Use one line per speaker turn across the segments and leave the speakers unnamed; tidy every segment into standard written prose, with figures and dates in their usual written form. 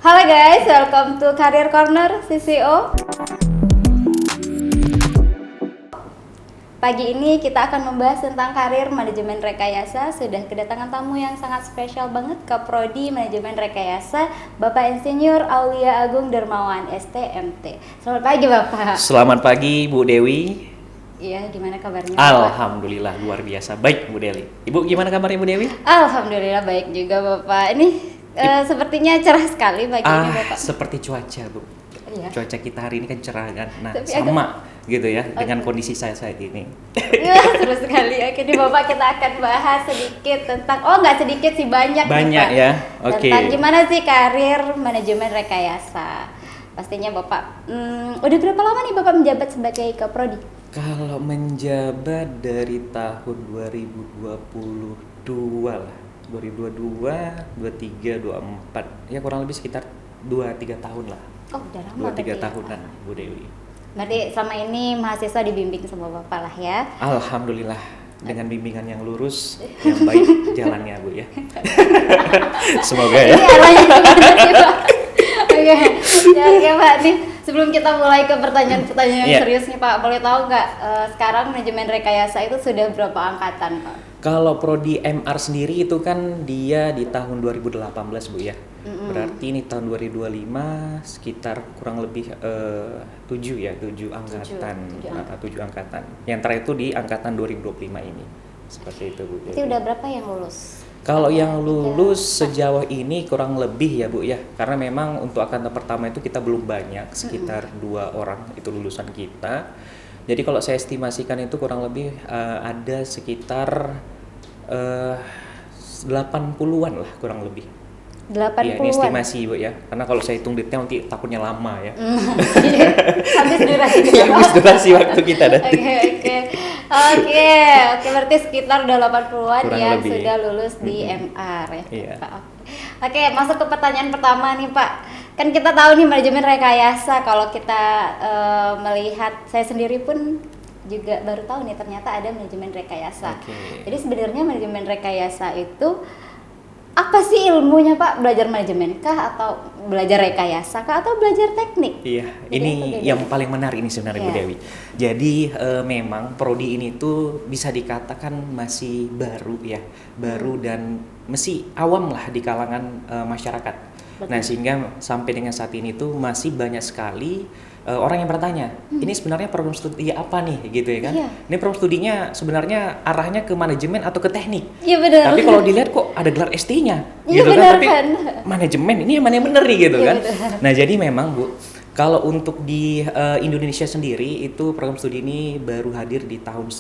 Halo guys, welcome to Career Corner CCO. Pagi ini kita akan membahas tentang karir manajemen rekayasa. Sudah kedatangan tamu yang sangat spesial banget ke Prodi Manajemen Rekayasa, Bapak Insinyur Aulia Agung Dermawan, STMT. Selamat pagi Bapak.
Selamat pagi Bu Dewi.
Iya, gimana kabarnya?
Alhamdulillah luar biasa baik Bu Dewi. Ibu gimana kabarnya Bu Dewi?
Alhamdulillah baik juga Bapak. Ini sepertinya cerah sekali pagi ini Bapak.
Seperti cuaca Bu.
Iya.
Cuaca kita hari ini kan cerah kan. Nah,
Tapi
sama gitu ya dengan kondisi saya saat ini.
Ya, seru sekali. Oke, di Bapak kita akan bahas sedikit tentang, nggak sedikit sih, banyak
Banyak
nih, Pak.
ya. Oke.
Tentang gimana sih karir manajemen rekayasa. Pastinya Bapak, udah berapa lama nih Bapak menjabat sebagai Kaprodi?
Kalau menjabat dari tahun 2022 lah. 2022, 23, 24. Ya kurang lebih sekitar 2-3 tahun lah.
Oh, udah lama
2-3
berarti ya,
tahunan Bu Dewi.
Berarti selama ini mahasiswa dibimbing sama Bapak lah ya.
Alhamdulillah dengan bimbingan yang lurus, yang baik jalannya Bu ya. Semoga ya.
Ini arahnya gimana sih Pak? Oke, ya Pak, nih sebelum kita mulai ke pertanyaan-pertanyaan yang
Iya.
serius nih Pak, boleh tahu nggak sekarang manajemen rekayasa itu sudah berapa angkatan Pak?
Kalau prodi MR sendiri itu kan dia di tahun 2018 Bu ya. Berarti ini tahun 2025 sekitar kurang lebih 7 angkatan.
Tujuh
7 angkatan. Yang terakhir itu di angkatan 2025 ini. Seperti itu Bu.
Itu udah berapa yang lulus?
Kalau yang lulus sejauh ini kurang lebih ya Bu ya, karena memang untuk angkatan pertama itu kita belum banyak, sekitar 2 orang itu lulusan kita. Jadi kalau saya estimasikan itu kurang lebih ada sekitar 80-an lah kurang lebih.
80-an?
Iya, ini estimasi Bu ya, karena kalau saya hitung detail nanti takutnya lama ya.
Habis durasi kita.
Habis durasi waktu kita nanti.
Oke, berarti sekitar udah 80-an
Kurang
yang
lebih.
sudah lulus di MR ya
Iya.
Pak. Oke, masuk ke pertanyaan pertama nih Pak. Kan kita tahu nih manajemen rekayasa, kalau kita melihat, saya sendiri pun juga baru tahu nih ternyata ada manajemen rekayasa.
Oke.
Jadi sebenarnya manajemen rekayasa itu apa sih ilmunya Pak? Belajar manajemen kah, atau belajar rekayasa kah, atau belajar teknik?
Iya,
Jadi
ini
apa bedanya?
yang paling menarik ini sebenarnya Bu
Iya.
Dewi. Jadi memang prodi ini tuh bisa dikatakan masih baru ya, baru dan masih awam lah di kalangan masyarakat.
Betul.
Nah, sehingga sampai dengan saat ini tuh masih banyak sekali orang yang bertanya, ini sebenarnya program studi apa nih gitu ya kan?
Iya.
Ini program studinya sebenarnya arahnya ke manajemen atau ke teknik.
Iya benar.
Tapi kalau dilihat kok ada gelar ST-nya
Iya,
gitu kan,
benar
tapi
kan?
manajemen ini yang mana yang bener nih gitu
Iya,
kan.
benar.
Nah, jadi memang Bu, kalau untuk di Indonesia sendiri itu program studi ini baru hadir di tahun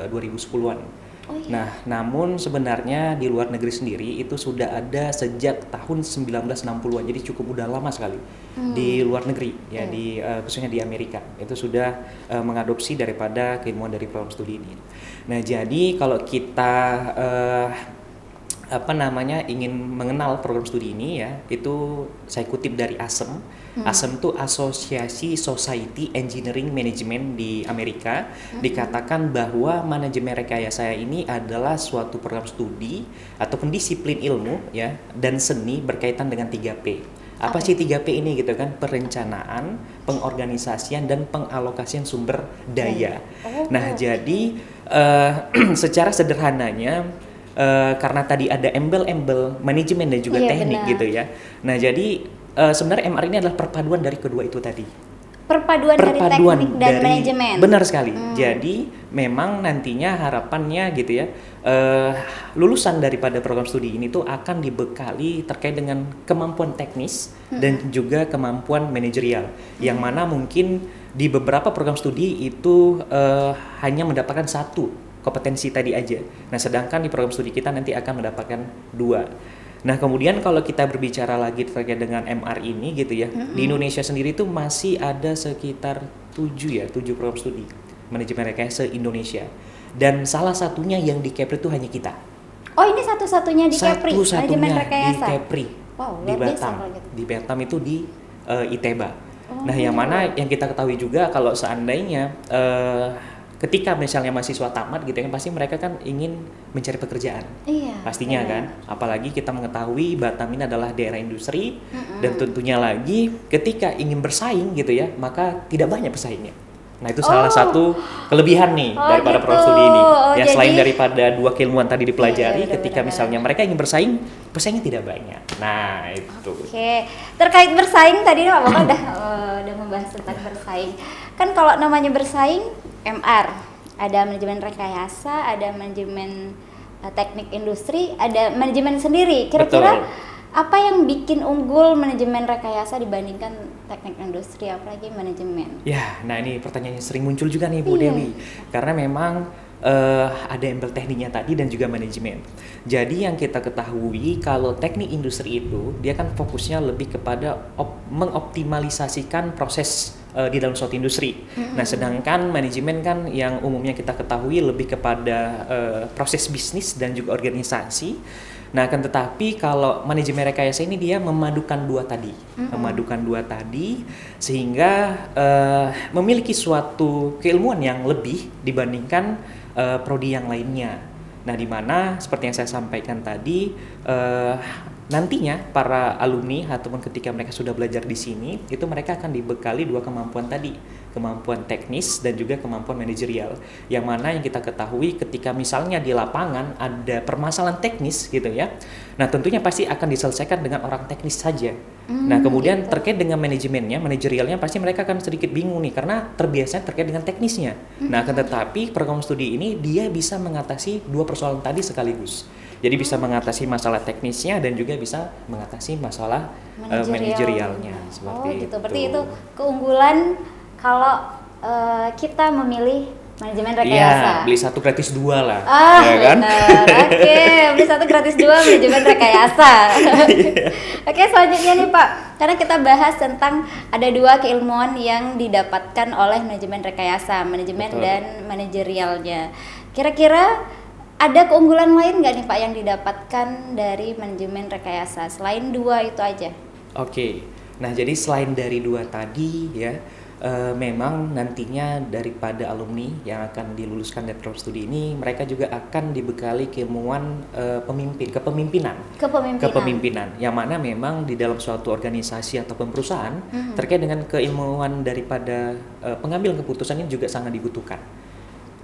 2010-an.
Oh, iya.
Nah, namun sebenarnya di luar negeri sendiri itu sudah ada sejak tahun 1960-an. Jadi cukup udah lama sekali di luar negeri ya, di khususnya di Amerika. Itu sudah mengadopsi daripada keilmuan dari program studi ini. Nah, jadi kalau kita ingin mengenal program studi ini ya, itu saya kutip dari ASEM. ASEM itu Asosiasi Society Engineering Management di Amerika. Dikatakan bahwa manajemen rekayasa ini adalah suatu program studi ataupun disiplin ilmu ya dan seni berkaitan dengan 3P. Apa sih 3P ini gitu kan? Perencanaan, pengorganisasian, dan pengalokasian sumber daya.
Oh.
Nah, jadi secara sederhananya karena tadi ada embel-embel manajemen dan juga
Iya,
teknik
benar.
gitu ya. Nah, jadi sebenarnya MR ini adalah perpaduan dari kedua itu tadi.
Perpaduan dari teknik dan manajemen.
Benar sekali. Jadi memang nantinya harapannya gitu ya, lulusan daripada program studi ini tuh akan dibekali terkait dengan kemampuan teknis dan juga kemampuan manajerial, yang mana mungkin di beberapa program studi itu hanya mendapatkan satu kompetensi tadi aja. Nah, sedangkan di program studi kita nanti akan mendapatkan 2. Nah, kemudian kalau kita berbicara lagi terkait dengan MR ini gitu ya, di Indonesia sendiri itu masih ada sekitar 7 program studi manajemen rekayasa se-Indonesia. Dan salah satunya yang di Kepri itu hanya kita.
Oh, ini satu-satunya di Kepri, manajemen
Satu-satunya di
rekayasa.
Kepri.
Wow,
Di
luar biasa
Batam.
kalau gitu.
Di Batam itu di ITEBA.
Oh.
Nah, yang mana yang kita ketahui juga kalau seandainya ketika misalnya mahasiswa tamat gitu kan pasti mereka kan ingin mencari pekerjaan.
Iya.
Pastinya
benar.
kan, apalagi kita mengetahui Batam ini adalah daerah industri dan tentunya lagi ketika ingin bersaing gitu ya, maka tidak banyak pesaingnya. Nah itu salah satu kelebihan nih daripada program studi ini. Ya selain
jadi
daripada dua keilmuan tadi dipelajari,
Iya,
ketika
benar-benar.
misalnya mereka ingin bersaing, pesaingnya tidak banyak. Nah itu.
Oke, terkait bersaing tadi Pak Bapak udah membahas tentang bersaing. Kan kalau namanya bersaing, MR, ada manajemen rekayasa, ada manajemen teknik industri, ada manajemen sendiri. Kira-kira
Betul.
apa yang bikin unggul manajemen rekayasa dibandingkan teknik industri, apalagi manajemen?
Ya, nah ini pertanyaan yang sering muncul juga nih Bu
Iya.
Dewi. Karena memang ada embel tekniknya tadi dan juga manajemen. Jadi yang kita ketahui kalau teknik industri itu dia kan fokusnya lebih kepada mengoptimalisasikan proses di dalam suatu industri. Nah, sedangkan manajemen kan yang umumnya kita ketahui lebih kepada proses bisnis dan juga organisasi. Nah, akan tetapi kalau manajemen rekayasa ini dia memadukan dua tadi, sehingga memiliki suatu keilmuan yang lebih dibandingkan prodi yang lainnya. Nah, di mana seperti yang saya sampaikan tadi, nantinya para alumni ataupun ketika mereka sudah belajar di sini, itu mereka akan dibekali dua kemampuan tadi, kemampuan teknis dan juga kemampuan manajerial. Yang mana yang kita ketahui ketika misalnya di lapangan ada permasalahan teknis gitu ya. Nah, tentunya pasti akan diselesaikan dengan orang teknis saja. Nah, kemudian
gitu.
terkait dengan manajemennya, manajerialnya pasti mereka akan sedikit bingung nih karena terbiasa terkait dengan teknisnya. Nah, akan tetapi program studi ini dia bisa mengatasi dua persoalan tadi sekaligus. Jadi bisa mengatasi masalah teknisnya dan juga bisa mengatasi masalah manajerialnya seperti
Oh gitu, berarti itu keunggulan kalau kita memilih manajemen rekayasa.
Iya, beli satu gratis dua lah,
Ah,
ya kan?
benar. Oke, beli satu gratis dua manajemen rekayasa. Oke, selanjutnya nih Pak, karena kita bahas tentang ada dua keilmuan yang didapatkan oleh manajemen rekayasa, manajemen
Betul.
dan manajerialnya. Kira-kira ada keunggulan lain nggak nih Pak yang didapatkan dari manajemen rekayasa selain dua itu aja?
Oke, nah jadi selain dari dua tadi ya, memang nantinya daripada alumni yang akan diluluskan dari program studi ini, mereka juga akan dibekali keilmuan kepemimpinan, yang mana memang di dalam suatu organisasi ataupun perusahaan terkait dengan keilmuan daripada pengambil keputusan ini juga sangat dibutuhkan.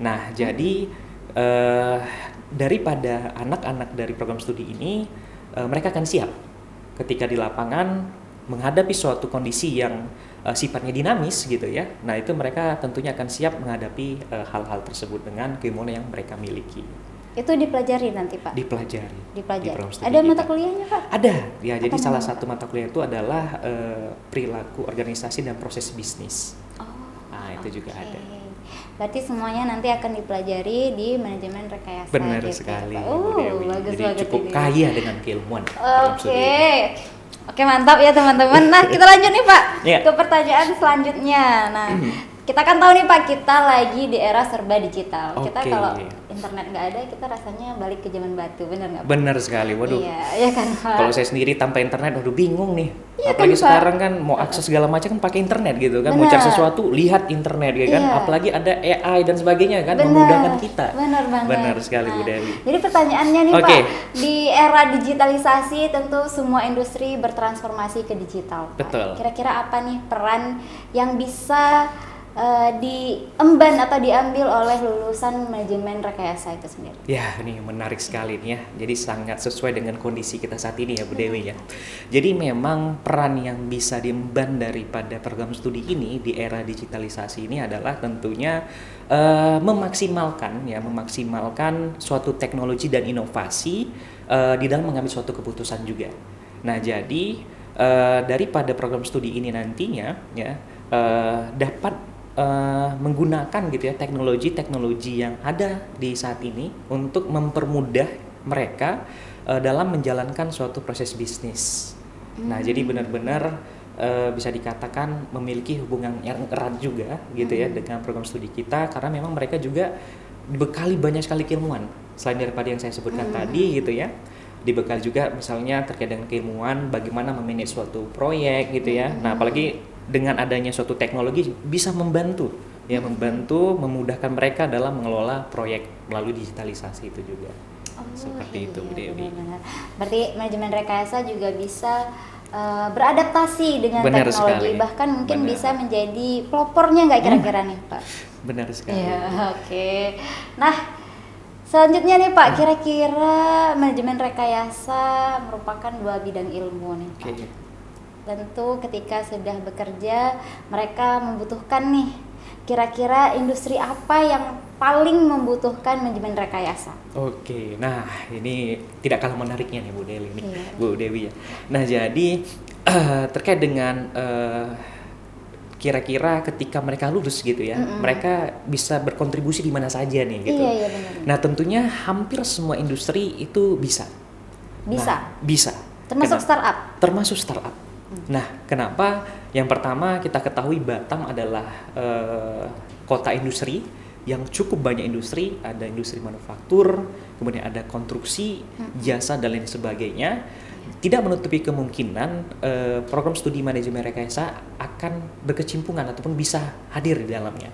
Nah, jadi daripada anak-anak dari program studi ini, mereka akan siap ketika di lapangan menghadapi suatu kondisi yang sifatnya dinamis gitu ya. Nah, itu mereka tentunya akan siap menghadapi hal-hal tersebut dengan keilmuan yang mereka miliki.
Itu dipelajari nanti Pak?
Dipelajari. Di program studi
Ada mata
kita.
kuliahnya Pak?
Ada. Ya, jadi
Apa
salah
namanya,
satu mata kuliah itu adalah perilaku organisasi dan proses bisnis.
Oh,
Nah, itu juga
oke.
ada.
Berarti semuanya nanti akan dipelajari di manajemen rekayasa.
Benar
gitu ya,
sekali,
Pak.
Bu Dewi.
Bagus
Jadi
banget
cukup
ini.
kaya dengan keilmuan program studi
Oke.
ini.
Oke, mantap ya teman-teman. Nah, kita lanjut nih Pak
Iya.
ke pertanyaan selanjutnya. Nah, kita kan tahu nih Pak, kita lagi di era serba digital. Kita
Oke.
kalau internet nggak ada, kita rasanya balik ke zaman batu, bener nggak Pak?
Benar sekali. Waduh.
Iya, ya kan Pak.
Kalau saya sendiri tanpa internet, waduh bingung nih.
Iya
Apalagi
kan, Pak?
sekarang kan mau akses segala macam kan pakai internet gitu kan. Mau
Benar.
cari sesuatu lihat internet ya kan.
Iya.
Apalagi ada AI dan sebagainya kan
Benar.
memudahkan kita.
Benar banget.
Benar sekali Bu
Nah,
Dewi.
Jadi pertanyaannya nih
Oke.
Pak, di era digitalisasi tentu semua industri bertransformasi ke digital. Pak.
Betul.
Kira-kira apa nih peran yang bisa diemban atau diambil oleh lulusan manajemen rekayasa itu sendiri?
Ya, ini menarik sekali nih ya. Jadi sangat sesuai dengan kondisi kita saat ini ya Bu Dewi ya. Jadi memang peran yang bisa diemban daripada program studi ini di era digitalisasi ini adalah tentunya memaksimalkan suatu teknologi dan inovasi di dalam mengambil suatu keputusan juga. Nah, jadi daripada program studi ini nantinya ya dapat menggunakan gitu ya teknologi yang ada di saat ini untuk mempermudah mereka dalam menjalankan suatu proses bisnis. Nah, jadi benar-benar bisa dikatakan memiliki hubungan yang erat juga gitu ya dengan program studi kita, karena memang mereka juga dibekali banyak sekali keilmuan selain daripada yang saya sebutkan tadi gitu ya. Dibekali juga misalnya terkait dengan keilmuan bagaimana memanage suatu proyek gitu ya. Nah, apalagi dengan adanya suatu teknologi bisa membantu ya, membantu memudahkan mereka dalam mengelola proyek melalui digitalisasi itu juga. Seperti itu, Bu Dewi.
Benar-benar. Berarti manajemen rekayasa juga bisa beradaptasi dengan
Benar
teknologi,
sekali.
bahkan mungkin
Benar.
bisa menjadi pelopornya nggak kira-kira nih Pak?
Benar sekali.
Iya, oke. Nah, selanjutnya nih Pak, kira-kira manajemen rekayasa merupakan dua bidang ilmu nih Pak.
Oke.
Tentu ketika sudah bekerja, mereka membutuhkan nih, kira-kira industri apa yang paling membutuhkan manajemen rekayasa?
Oke, nah ini tidak kalah menariknya nih Bu Dewi nih,
Iya.
Bu Dewi ya. Nah jadi terkait dengan kira-kira ketika mereka lulus gitu ya, mereka bisa berkontribusi di mana saja nih gitu.
Iya, benar.
Nah tentunya hampir semua industri itu bisa.
Bisa?
Nah, bisa.
Termasuk
Kenapa?
startup?
Termasuk startup. Nah, kenapa? Yang pertama kita ketahui Batam adalah kota industri yang cukup banyak industri, ada industri manufaktur, kemudian ada konstruksi, jasa dan lain sebagainya. Tidak menutupi kemungkinan program studi manajemen rekayasa akan berkecimpungan ataupun bisa hadir di dalamnya.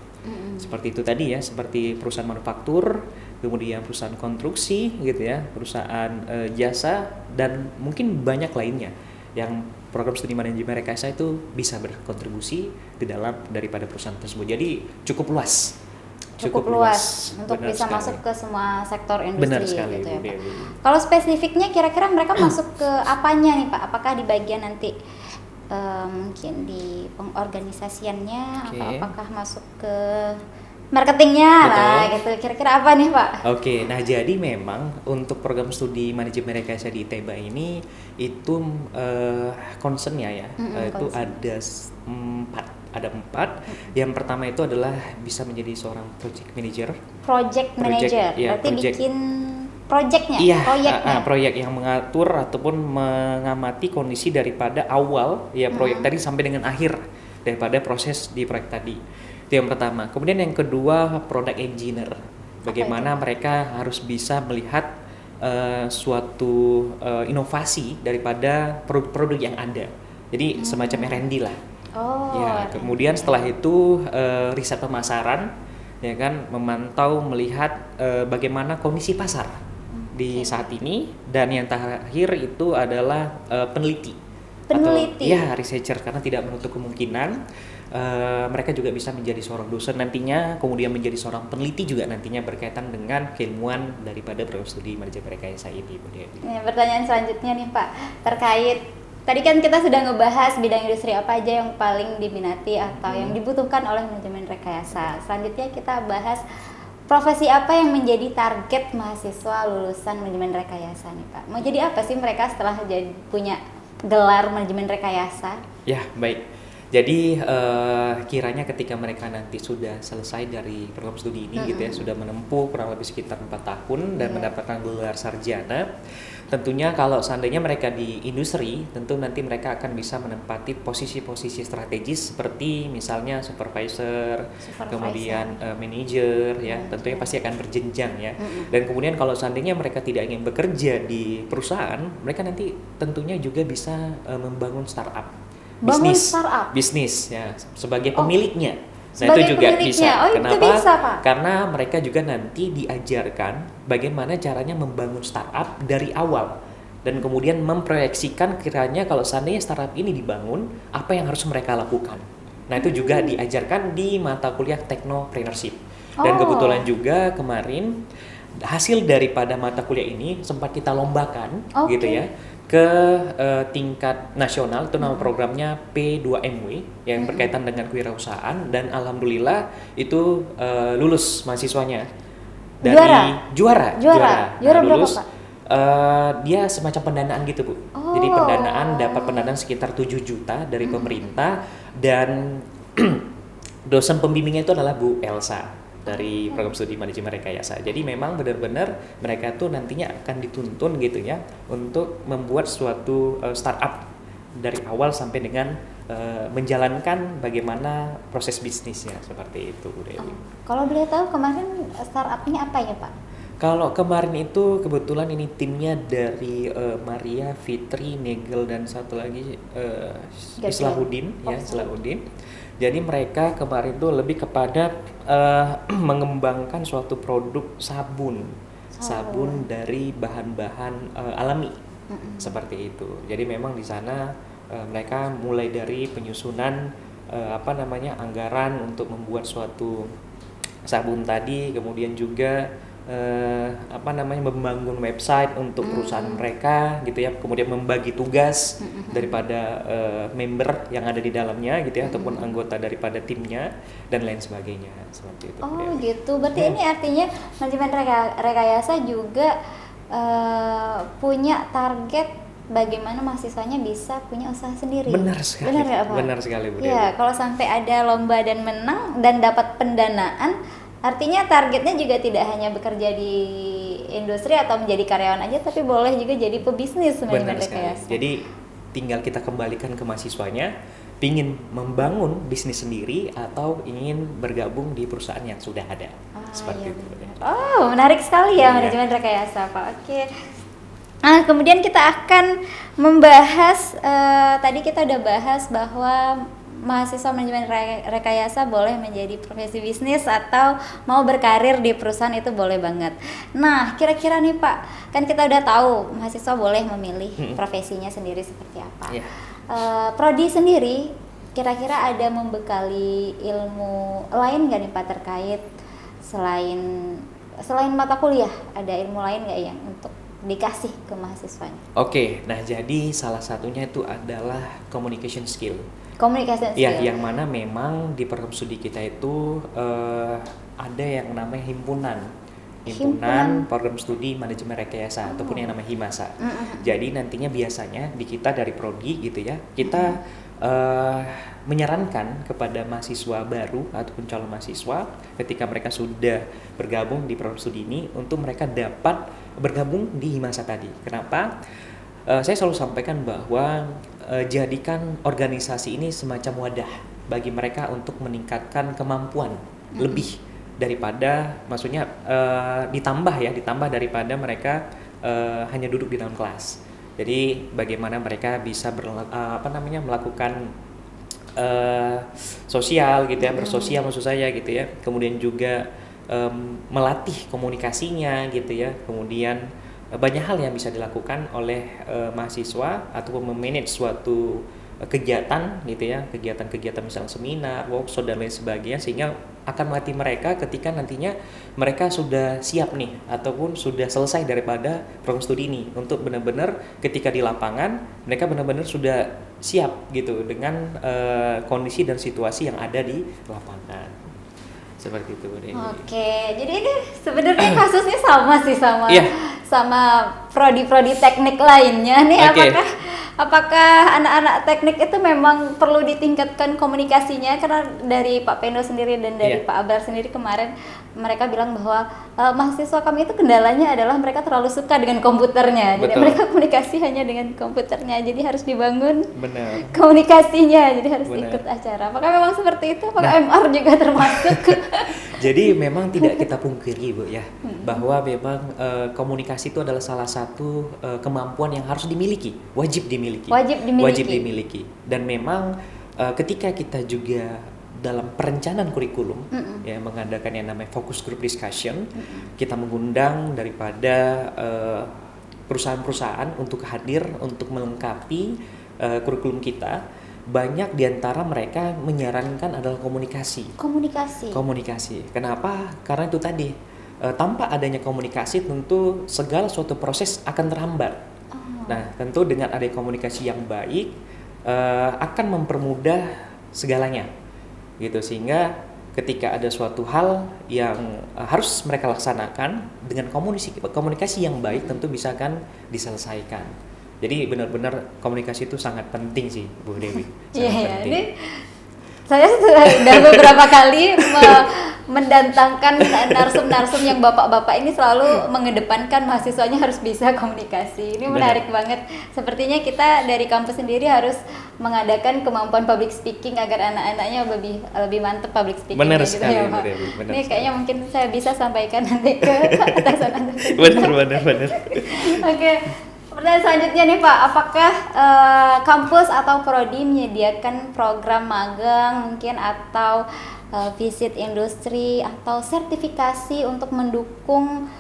Seperti itu tadi ya, seperti perusahaan manufaktur, kemudian perusahaan konstruksi gitu ya, perusahaan jasa dan mungkin banyak lainnya yang program studi manajemen rekayasa itu bisa berkontribusi di dalam daripada perusahaan tersebut. Jadi cukup luas.
Cukup luas untuk
Benar
bisa
sekali.
masuk ke semua sektor industri.
Benar sekali,
gitu ya
Bu
Pak.
Dewi.
Kalau spesifiknya kira-kira mereka masuk ke apanya nih Pak? Apakah di bagian nanti mungkin di pengorganisasiannya
Oke.
atau apakah masuk ke marketingnya lah
Betul.
gitu? Kira-kira apa nih Pak?
Oke, nah jadi memang untuk program studi manajemen rekayasa di ITB ini itu concernnya ya, itu
concern.
ada empat. Yang pertama itu adalah bisa menjadi seorang project manager.
Project manager,
iya,
berarti
project.
bikin projectnya,
Iya,
proyeknya.
proyek yang mengatur ataupun mengamati kondisi daripada awal ya proyek tadi sampai dengan akhir daripada proses di proyek tadi. Itu yang pertama. Kemudian yang kedua product engineer. Bagaimana mereka harus bisa melihat suatu inovasi daripada produk-produk yang ada. Jadi semacam R&D lah.
Oh.
Ya, kemudian setelah itu riset pemasaran, ya kan, memantau melihat bagaimana kondisi pasar di saat ini, dan yang terakhir itu adalah peneliti.
Peneliti?
Atau, ya, researcher, karena tidak menutup kemungkinan mereka juga bisa menjadi seorang dosen nantinya, kemudian menjadi seorang peneliti juga nantinya berkaitan dengan keilmuan daripada program studi manajemen rekayasa ini, Bu Dewi.
Pertanyaan selanjutnya nih Pak, terkait tadi kan kita sudah ngebahas bidang industri apa aja yang paling diminati atau yang dibutuhkan oleh manajemen rekayasa. Selanjutnya kita bahas profesi apa yang menjadi target mahasiswa lulusan manajemen rekayasa nih Pak. Mau jadi apa sih mereka setelah punya gelar manajemen rekayasa?
Ya, baik. Jadi kiranya ketika mereka nanti sudah selesai dari program studi ini gitu ya, sudah menempuh kurang lebih sekitar 4 tahun dan mendapatkan gelar sarjana, tentunya kalau seandainya mereka di industri, tentu nanti mereka akan bisa menempati posisi-posisi strategis seperti misalnya supervisor. Kemudian manager ya, tentunya pasti akan berjenjang ya. Dan kemudian kalau seandainya mereka tidak ingin bekerja di perusahaan, mereka nanti tentunya juga bisa membangun startup.
Bangun startup?
Bisnis ya, sebagai pemiliknya. Nah
Sebagai
itu juga
pemiliknya.
bisa.
Oh, itu
Kenapa?
bisa, Pak?
Karena mereka juga nanti diajarkan bagaimana caranya membangun startup dari awal, dan kemudian memproyeksikan kiranya kalau seandainya startup ini dibangun, apa yang harus mereka lakukan. Nah itu juga diajarkan di mata kuliah Technopreneurship. Dan kebetulan juga kemarin hasil daripada mata kuliah ini sempat kita lombakan gitu ya ke tingkat nasional. Itu nama programnya P2MW yang berkaitan dengan kewirausahaan, dan alhamdulillah itu lulus mahasiswanya dari juara
berapa
lulus.
Pak?
Dia semacam pendanaan gitu Bu. Jadi pendanaan, dapat pendanaan sekitar 7 juta dari pemerintah, dan dosen pembimbingnya itu adalah Bu Elsa dari program studi manajemen rekayasa. Jadi memang benar-benar mereka tuh nantinya akan dituntun gitu ya untuk membuat suatu startup dari awal sampai dengan menjalankan bagaimana proses bisnisnya, seperti itu Bu Dewi.
Kalau boleh tahu kemarin startupnya apa ya Pak?
Kalau kemarin itu kebetulan ini timnya dari Maria, Fitri, Negel, dan satu lagi Islahuddin ya, Islahuddin. Jadi mereka kemarin tuh lebih kepada mengembangkan suatu produk sabun dari bahan-bahan alami seperti itu. Jadi memang di sana mereka mulai dari penyusunan anggaran untuk membuat suatu sabun tadi, kemudian juga membangun website untuk perusahaan mereka gitu ya, kemudian membagi tugas daripada member yang ada di dalamnya gitu ya, ataupun anggota daripada timnya dan lain sebagainya seperti itu.
Oh gitu, berarti ini artinya manajemen rekayasa juga punya target bagaimana mahasiswanya bisa punya usaha sendiri.
Benar sekali.
Benar nggak, Pak?
Benar sekali, Bu.
Iya, kalau sampai ada lomba dan menang dan dapat pendanaan, artinya targetnya juga tidak hanya bekerja di industri atau menjadi karyawan aja, tapi boleh juga jadi pebisnis manajemen rekayasa.
Jadi tinggal kita kembalikan ke mahasiswanya, ingin membangun bisnis sendiri atau ingin bergabung di perusahaan yang sudah ada. Seperti itu.
Oh, menarik sekali ya manajemen rekayasa, Pak. Oke. Nah, kemudian kita akan membahas, tadi kita udah bahas bahwa mahasiswa manajemen rekayasa boleh menjadi profesi bisnis atau mau berkarir di perusahaan, itu boleh banget. Nah, kira-kira nih Pak, kan kita udah tahu mahasiswa boleh memilih profesinya sendiri seperti apa. Prodi sendiri, kira-kira ada membekali ilmu lain nggak nih Pak terkait selain mata kuliah, ada ilmu lain nggak yang untuk dikasih ke mahasiswanya?
Oke, nah jadi salah satunya itu adalah communication skill.
Communication skill.
Ya, yang mana memang di program studi kita itu ada yang namanya himpunan program studi manajemen rekayasa ataupun yang namanya Himasa. Jadi nantinya biasanya di kita dari prodi gitu ya, kita menyarankan kepada mahasiswa baru ataupun calon mahasiswa ketika mereka sudah bergabung di program studi ini untuk mereka dapat bergabung di Himasa tadi. Kenapa? Saya selalu sampaikan bahwa jadikan organisasi ini semacam wadah bagi mereka untuk meningkatkan kemampuan lebih daripada, maksudnya ditambah daripada mereka hanya duduk di dalam kelas. Jadi bagaimana mereka bisa melakukan sosial gitu ya, bersosial maksud saya gitu ya. Kemudian juga melatih komunikasinya gitu ya. Kemudian banyak hal yang bisa dilakukan oleh mahasiswa ataupun memanage suatu kegiatan gitu ya, kegiatan-kegiatan misalnya seminar, workshop dan lain sebagainya, sehingga akan melatih mereka ketika nantinya mereka sudah siap nih ataupun sudah selesai daripada program studi ini untuk benar-benar ketika di lapangan mereka benar-benar sudah siap gitu dengan kondisi dan situasi yang ada di lapangan. Seperti itu, Bu Dewi.
Oke, jadi ini sebenarnya kasusnya sama prodi-prodi teknik lainnya nih. Apakah anak-anak teknik itu memang perlu ditingkatkan komunikasinya? Karena dari Pak Pendo sendiri dan dari Pak Abrar sendiri kemarin mereka bilang bahwa mahasiswa kami itu kendalanya adalah mereka terlalu suka dengan komputernya. Jadi mereka komunikasi hanya dengan komputernya. Jadi harus dibangun komunikasinya. Jadi harus ikut acara. Apakah memang seperti itu? Apakah MR juga termasuk?
Jadi memang tidak kita pungkiri, Bu ya, bahwa memang komunikasi itu adalah salah satu kemampuan yang harus dimiliki, wajib dimiliki. Dan memang ketika kita juga dalam perencanaan kurikulum ya mengadakan yang namanya focus group discussion, kita mengundang daripada perusahaan-perusahaan untuk hadir untuk melengkapi kurikulum kita. Banyak diantara mereka menyarankan adalah komunikasi. Kenapa? Karena itu tadi tanpa adanya komunikasi tentu segala suatu proses akan terhambat. Nah, tentu dengan adanya komunikasi yang baik akan mempermudah segalanya, gitu, sehingga ketika ada suatu hal yang harus mereka laksanakan dengan komunikasi yang baik tentu bisa akan diselesaikan. Jadi benar-benar komunikasi itu sangat penting sih, Bu Dewi.
Iya, ini saya sudah beberapa kali mendatangkan narsum-narsum yang bapak-bapak ini selalu mengedepankan mahasiswanya harus bisa komunikasi. Ini menarik banget. Sepertinya kita dari kampus sendiri harus mengadakan kemampuan public speaking agar anak-anaknya lebih mantap public speaking.
Benar
gitu
sekali,
ya, Pak. Ini kayaknya mungkin saya bisa sampaikan nanti ke atasan-atasan.
Benar.
Oke. Pertanyaan selanjutnya nih Pak, apakah kampus atau prodi menyediakan program magang mungkin atau visit industri atau sertifikasi untuk mendukung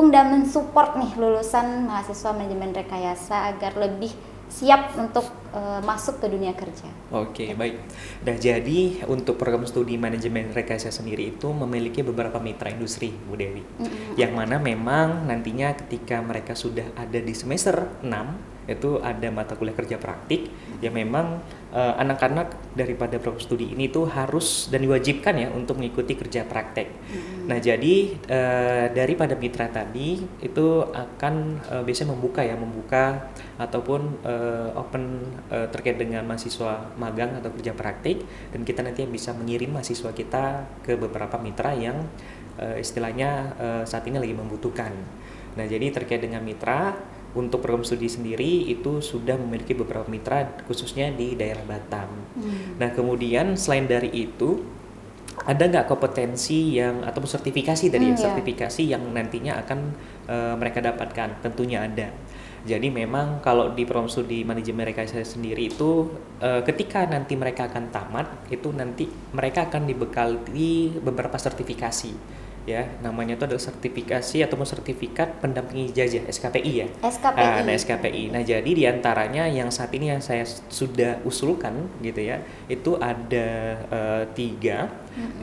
dan mensupport nih lulusan mahasiswa manajemen rekayasa agar lebih siap untuk masuk ke dunia kerja?
Oke, baik. Nah, jadi untuk program studi manajemen rekayasa sendiri itu memiliki beberapa mitra industri, Bu Dewi. Yang mana memang nantinya ketika mereka sudah ada di semester 6, itu ada mata kuliah kerja praktik yang memang anak-anak daripada program studi ini tuh harus dan diwajibkan ya untuk mengikuti kerja praktek. Nah, jadi daripada mitra tadi itu akan biasanya membuka ataupun open terkait dengan mahasiswa magang atau kerja praktik, dan kita nanti bisa mengirim mahasiswa kita ke beberapa mitra yang istilahnya saat ini lagi membutuhkan. Nah, jadi terkait dengan mitra untuk program studi sendiri itu sudah memiliki beberapa mitra khususnya di daerah Batam. Nah, kemudian selain dari itu ada nggak kompetensi yang atau sertifikasi tadi sertifikasi yang nantinya akan mereka dapatkan? Tentunya ada. Jadi memang kalau di program studi manajemen rekayasa sendiri itu ketika nanti mereka akan tamat itu nanti mereka akan dibekali beberapa sertifikasi. Ya, namanya itu adalah sertifikasi ataupun sertifikat pendamping ijazah SKPI ya.
SKPI.
Nah, SKPI. Nah, jadi diantaranya yang saat ini yang saya sudah usulkan gitu ya, itu ada 3.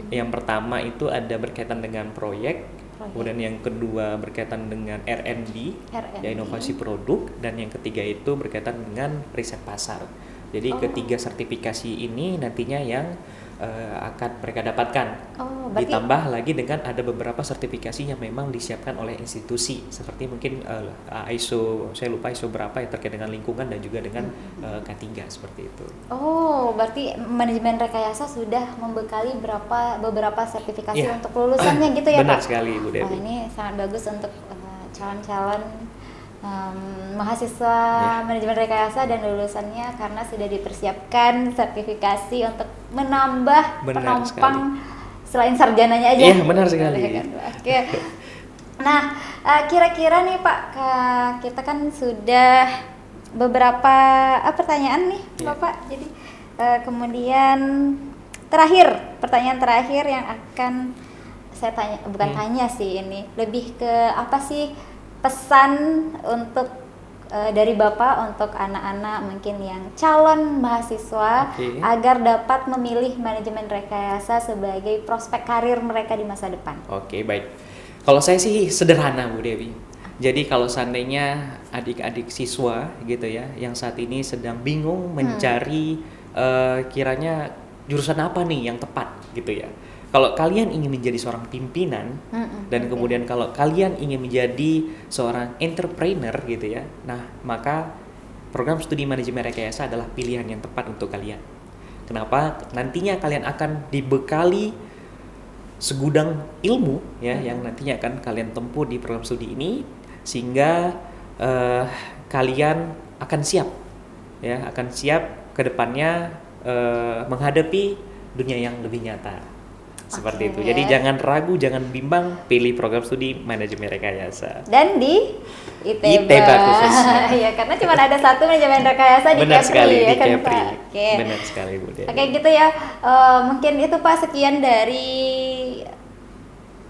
Yang pertama itu ada berkaitan dengan proyek. Kemudian yang kedua berkaitan dengan R&D, ya inovasi produk, dan yang ketiga itu berkaitan dengan riset pasar. Jadi ketiga sertifikasi ini nantinya yang akan mereka dapatkan. Ditambah lagi dengan ada beberapa sertifikasi yang memang disiapkan oleh institusi seperti mungkin ISO, saya lupa ISO berapa yang terkait dengan lingkungan dan juga dengan K3 seperti itu.
Oh, berarti manajemen rekayasa sudah membekali beberapa sertifikasi untuk lulusannya gitu ya,
Benar
Pak?
sekali, Bu Dewi.
Oh, ini sangat bagus untuk calon-calon mahasiswa manajemen rekayasa dan lulusannya karena sudah dipersiapkan sertifikasi untuk menambah penumpang selain sarjananya aja.
Iya, benar sekali.
Oke. Nah, kira-kira nih Pak, kita kan sudah beberapa pertanyaan nih Bapak. Jadi kemudian pertanyaan terakhir yang akan saya tanya, bukan tanya sih ini, lebih ke apa sih pesan untuk dari Bapak untuk anak-anak mungkin yang calon mahasiswa agar dapat memilih manajemen rekayasa sebagai prospek karir mereka di masa depan?
Oke, baik. Kalau saya sih sederhana, Bu Dewi. Jadi kalau seandainya adik-adik siswa gitu ya yang saat ini sedang bingung mencari kiranya jurusan apa nih yang tepat gitu ya. Kalau kalian ingin menjadi seorang pimpinan dan kemudian kalau kalian ingin menjadi seorang entrepreneur gitu ya, nah maka program studi manajemen rekayasa adalah pilihan yang tepat untuk kalian. Kenapa? Nantinya kalian akan dibekali segudang ilmu ya yang nantinya akan kalian tempuh di program studi ini sehingga kalian akan siap ke depannya menghadapi dunia yang lebih nyata. Seperti itu. Jadi jangan ragu, jangan bimbang, pilih program studi manajemen rekayasa.
Dan di ITB
khususnya.
Ya, karena cuma ada satu manajemen rekayasa di
Benar
Kepri
sekali,
ya
di
kan
Kepri.
Pak. Oke.
Benar sekali, Bu Dewi.
Oke, gitu ya. Mungkin itu Pak sekian dari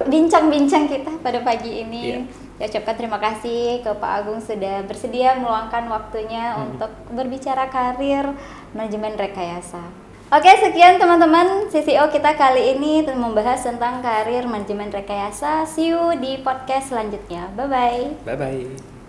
bincang-bincang kita pada pagi ini. Saya ucapkan terima kasih ke Pak Agung sudah bersedia meluangkan waktunya untuk berbicara karir manajemen rekayasa. Oke, sekian teman-teman CCO kita kali ini membahas tentang karir manajemen rekayasa. See you di podcast selanjutnya. Bye-bye.
Bye-bye.